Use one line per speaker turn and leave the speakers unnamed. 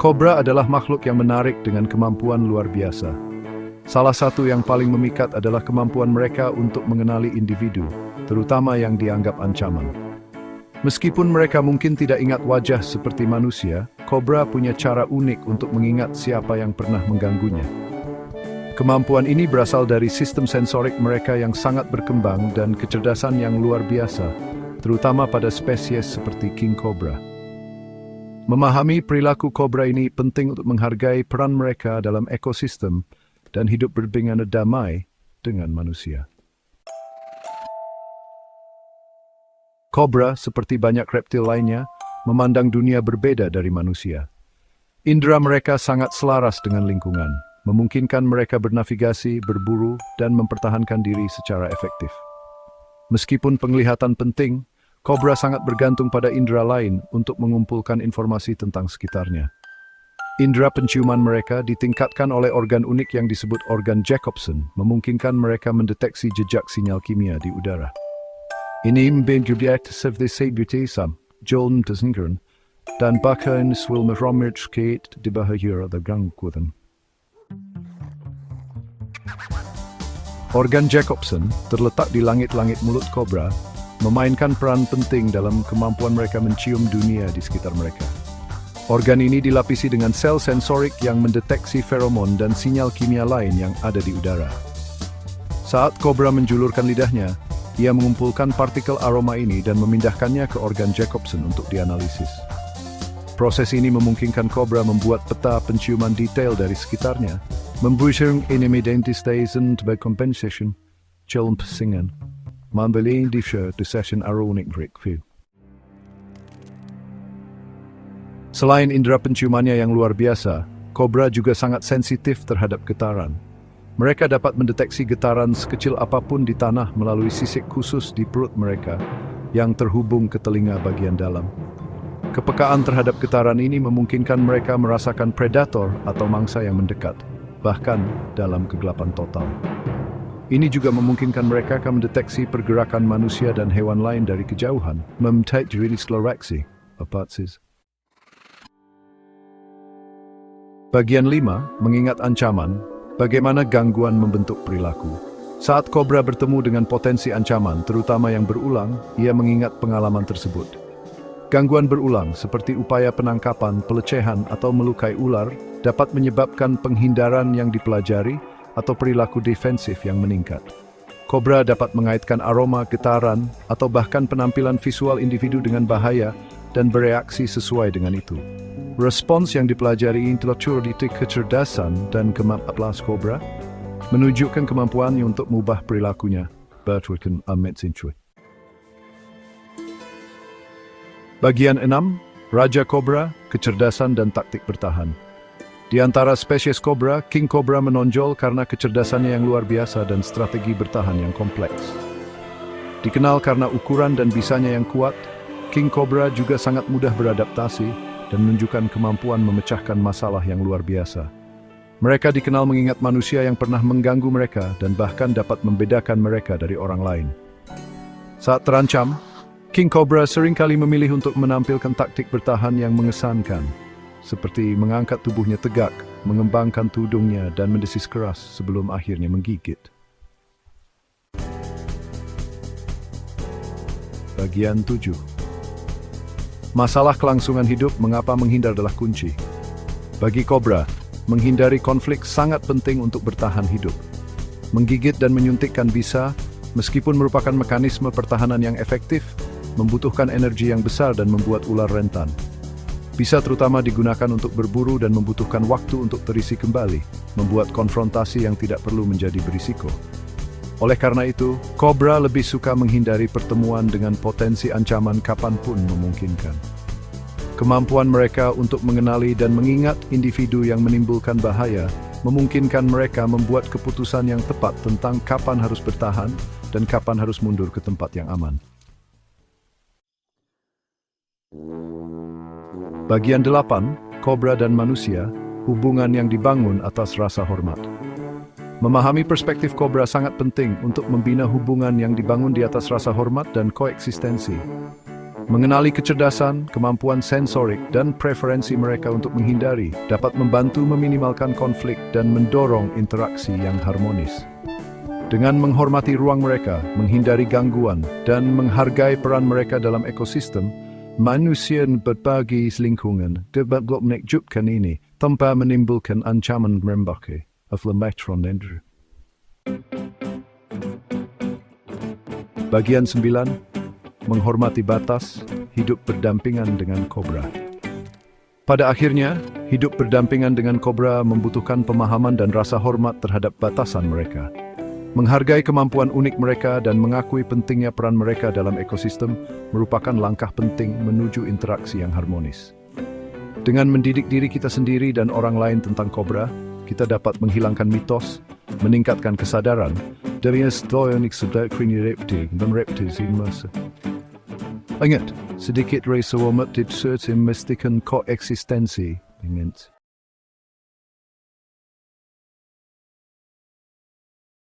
Kobra adalah makhluk yang menarik dengan kemampuan luar biasa. Salah satu yang paling memikat adalah kemampuan mereka untuk mengenali individu, terutama yang dianggap ancaman. Meskipun mereka mungkin tidak ingat wajah seperti manusia, kobra punya cara unik untuk mengingat siapa yang pernah mengganggunya. Kemampuan ini berasal dari sistem sensorik mereka yang sangat berkembang dan kecerdasan yang luar biasa, terutama pada spesies seperti king cobra. Memahami perilaku kobra ini penting untuk menghargai peran mereka dalam ekosistem dan hidup berbingung damai dengan manusia. Kobra, seperti banyak reptil lainnya, memandang dunia berbeda dari manusia. Indera mereka sangat selaras dengan lingkungan, memungkinkan mereka bernavigasi, berburu, dan mempertahankan diri secara efektif. Meskipun penglihatan penting, kobra sangat bergantung pada indera lain untuk mengumpulkan informasi tentang sekitarnya. Indera penciuman mereka ditingkatkan oleh organ unik yang disebut organ Jacobson, memungkinkan mereka mendeteksi jejak sinyal kimia di udara. Ini membentuk aktivitas sam, John Desingern, dan bahkan will merommerskate di bahaya gangguan. Organ Jacobson terletak di langit-langit mulut kobra, memainkan peran penting dalam kemampuan mereka mencium dunia di sekitar mereka. Organ ini dilapisi dengan sel sensorik yang mendeteksi feromon dan sinyal kimia lain yang ada di udara. Saat kobra menjulurkan lidahnya, ia mengumpulkan partikel aroma ini dan memindahkannya ke organ Jacobson untuk dianalisis. Proses ini memungkinkan kobra membuat peta penciuman detail dari sekitarnya, memberikan identitas sebagai compensation, celm pesingan. Membeli di session ironic breakthrough. Selain indera penciumannya yang luar biasa, kobra juga sangat sensitif terhadap getaran. Mereka dapat mendeteksi getaran sekecil apapun di tanah melalui sisik khusus di perut mereka yang terhubung ke telinga bagian dalam. Kepekaan terhadap getaran ini memungkinkan mereka merasakan predator atau mangsa yang mendekat, bahkan dalam kegelapan total. Ini juga memungkinkan mereka akan mendeteksi pergerakan manusia dan hewan lain dari kejauhan, memdeteksi rilis reaksi. Bagian 5, mengingat ancaman, bagaimana gangguan membentuk perilaku. Saat kobra bertemu dengan potensi ancaman, terutama yang berulang, ia mengingat pengalaman tersebut. Gangguan berulang, seperti upaya penangkapan, pelecehan, atau melukai ular, dapat menyebabkan penghindaran yang dipelajari, atau perilaku defensif yang meningkat. Kobra dapat mengaitkan aroma, getaran, atau bahkan penampilan visual individu dengan bahaya dan bereaksi sesuai dengan itu. Respons yang dipelajari intelektual di kecerdasan dan kemampuan kobra menunjukkan kemampuannya untuk mengubah perilakunya. Bagian 6, Raja Kobra, kecerdasan dan taktik bertahan. Di antara spesies kobra, king cobra menonjol karena kecerdasannya yang luar biasa dan strategi bertahan yang kompleks. Dikenal karena ukuran dan bisanya yang kuat, king cobra juga sangat mudah beradaptasi dan menunjukkan kemampuan memecahkan masalah yang luar biasa. Mereka dikenal mengingat manusia yang pernah mengganggu mereka dan bahkan dapat membedakan mereka dari orang lain. Saat terancam, king cobra seringkali memilih untuk menampilkan taktik bertahan yang mengesankan, seperti mengangkat tubuhnya tegak, mengembangkan tudungnya, dan mendesis keras sebelum akhirnya menggigit. Bagian 7. Masalah kelangsungan hidup, mengapa menghindar adalah kunci. Bagi kobra, menghindari konflik sangat penting untuk bertahan hidup. Menggigit dan menyuntikkan bisa, meskipun merupakan mekanisme pertahanan yang efektif, membutuhkan energi yang besar dan membuat ular rentan. Bisa terutama digunakan untuk berburu dan membutuhkan waktu untuk terisi kembali, membuat konfrontasi yang tidak perlu menjadi berisiko. Oleh karena itu, kobra lebih suka menghindari pertemuan dengan potensi ancaman kapanpun memungkinkan. Kemampuan mereka untuk mengenali dan mengingat individu yang menimbulkan bahaya memungkinkan mereka membuat keputusan yang tepat tentang kapan harus bertahan dan kapan harus mundur ke tempat yang aman. Bagian 8, kobra dan manusia, hubungan yang dibangun atas rasa hormat. Memahami perspektif kobra sangat penting untuk membina hubungan yang dibangun di atas rasa hormat dan koeksistensi. Mengenali kecerdasan, kemampuan sensorik, dan preferensi mereka untuk menghindari dapat membantu meminimalkan konflik dan mendorong interaksi yang harmonis. Dengan menghormati ruang mereka, menghindari gangguan, dan menghargai peran mereka dalam ekosistem, manusia berbagi lingkungan dapat menakjubkan ini tanpa menimbulkan ancaman merembaka. Bagian 9. Menghormati batas, hidup berdampingan dengan kobra. Pada akhirnya, hidup berdampingan dengan kobra membutuhkan pemahaman dan rasa hormat terhadap batasan mereka. Menghargai kemampuan unik mereka dan mengakui pentingnya peran mereka dalam ekosistem merupakan langkah penting menuju interaksi yang harmonis. Dengan mendidik diri kita sendiri dan orang lain tentang kobra, kita dapat menghilangkan mitos, meningkatkan kesadaran dari historik sudah reptil dan reptil masa. Ingat, sedikit rasa hormat itu memastikan koeksistensi dengan